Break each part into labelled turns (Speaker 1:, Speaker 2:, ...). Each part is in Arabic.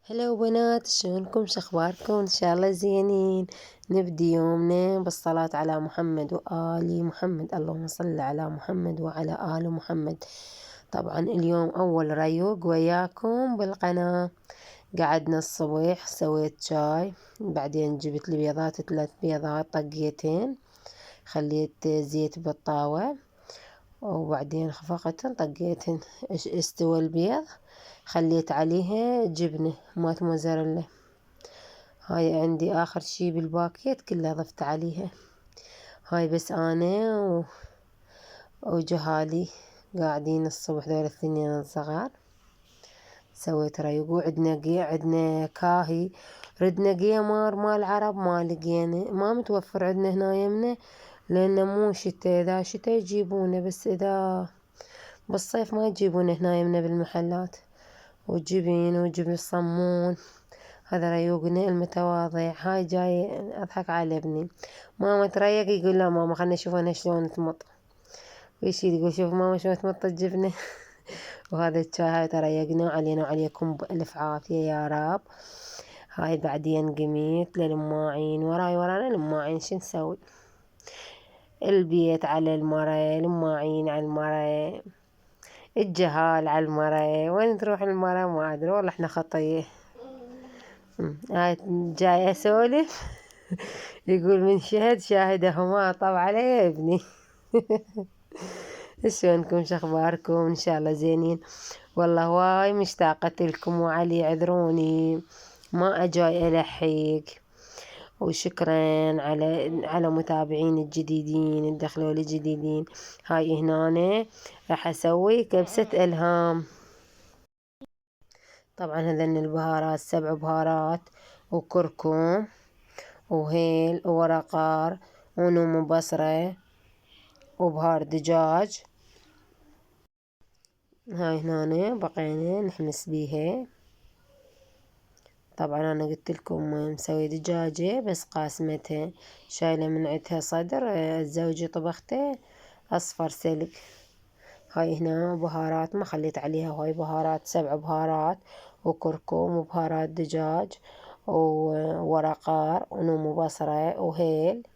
Speaker 1: هلا بنات، شلونكم؟ شخباركم؟ ان شاء الله زينين. نبدي يومنا بالصلاة على محمد وآل محمد. اللهم صل على محمد وعلى آل محمد. طبعا اليوم اول ريوق وياكم بالقناة. قعدنا الصبح، سويت شاي، بعدين جبت لي بيضات، 3 بيضات طقيتين، خليت زيت بالطاوة، وبعدين خفقتن طقيتن. استوى البيض، خليت عليها جبنة مات موزاريلا. هاي عندي آخر شي بالباكيت كله ضفت عليها. هاي بس أنا وجهالي قاعدين الصبح، دول الثنين الصغار. سويت ريق. عندنا كاهي، ردنا قيمر مال عرب ما لقينا، ما متوفر عندنا هنا يمنا، لأنه مو شتا. إذا شتا يجيبونه، بس إذا بالصيف ما يجيبونه هنا يمنا بالمحلات. وجبن الصمون. هذا ريوقنا المتواضع. هاي جاي أضحك على ابني. ماما تريق، يقول لا ماما خلنا نشوف أنا شلون تمط. ويشيل يقول شوف ماما شلون تمط الجبنة. وهذا الشاي. هاي تريقنا، علينا وعليكم بألف عافية يا رب. هاي بعدين قميت للماعين، ورانا الماعين. شو نسوي؟ البيت على المرة، الماعين على المرة، الجهال على المرة، وين تروح المرة ما أدري والله. احنا خطية. هاي جاي أسولف. يقول من شاهده ما طب علي يا ابني. شلونكم؟ شخباركم؟ ان شاء الله زينين. والله واي مشتاقة لكم، وعلي عذروني ما أجاي ألحق. وشكرا على متابعين الجديدين، الدخلوا الجديدين. هاي هنا راح أسوي كبسة إلهام. طبعا هذن البهارات 7 بهارات، وكركم، وهيل، وورقار، ونوم بصرة، وبهار دجاج. هاي هنا بقينا نحمس بيها. طبعا انا قلت لكم مسوي دجاجة بس قاسمتها، شايلة من عندها صدر. زوجي طبخته اصفر سلق. هاي هنا بهارات ما خليت عليها. هاي بهارات 7 بهارات، وكركم، وبهارات دجاج، وورقار، ونوم بصرة، وهيل.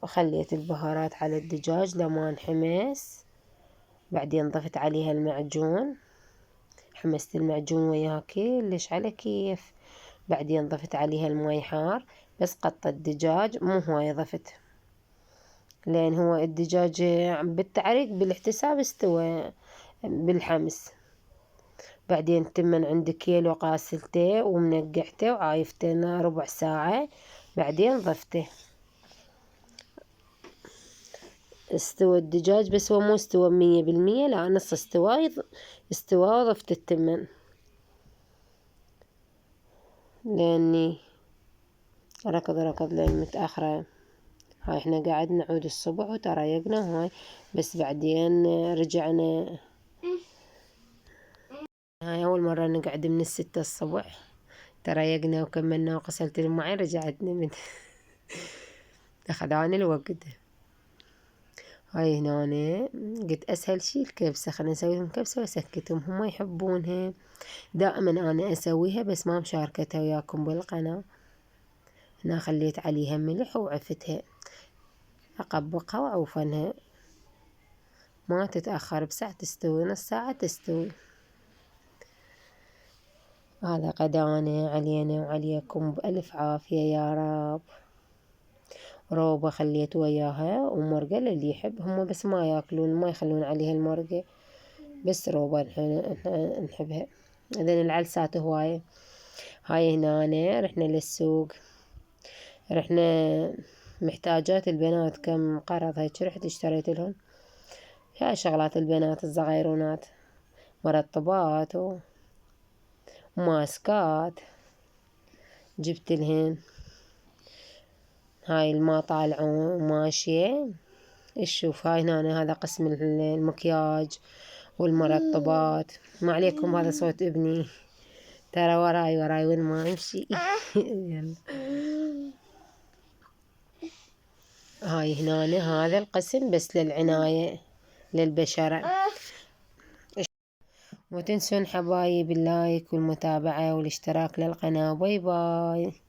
Speaker 1: وخليت البهارات على الدجاج لما انحمس. بعدين ضفت عليها المعجون، حمست المعجون وياها كلش على كيف. بعدين ضفت عليها الماي حار، بس قطة الدجاج مو هواية ضفت، لأن هو الدجاج بالتعريق بالاحتساب استوى بالحمس. بعدين تمن عندي كيلو غاسلته ومنقعته وعايفته ربع ساعة، بعدين ضفته. استوى الدجاج، بس هو مو استوى 100%، لا نص استوى وضفت التمن، لأني ركض لين متأخرة. هاي احنا قاعد نعود الصبح وتريقنا هاي، بس بعدين رجعنا. هاي أول مرة نقعد من 6 الصبح. تريقنا وكملنا وغسلت المواعين، رجعت نمت. أخذاني الوقت. هاي هنا قلت أسهل شي الكبسة، خلينا نسوي لهم كبسة وأسكتهم، هم يحبونها. دائما أنا أسويها بس ما مشاركتها وياكم بالقناة. هنا خليت عليها ملح وعفتها، أقبقها وأعوفنها. ما تتأخر، بساعة تستوي، نص ساعة تستوي. هذا غدانا، علينا وعليكم بألف عافية يا رب. روبة خليت وياها، ومرقة للي يحب، هم بس ما ياكلون، ما يخلون عليها المرقة، بس روبة نحبها. إذن العلسات هواية. هاي هنا رحنا للسوق، رحنا محتاجات البنات، كم قرض هيك رحت اشتريت لهم. هاي شغلات البنات الصغيرونات، مرطبات وماسكات جبت لهن. هاي الما طالعة ماشية. شوف هاي هنا هذا قسم المكياج والمرطبات. ما عليكم، هذا صوت ابني، ترى وراي وين ما امشي. يلا. هاي هنا هذا القسم بس للعناية للبشرة. مو تنسون حبايب اللايك والمتابعة والاشتراك للقناة. باي باي.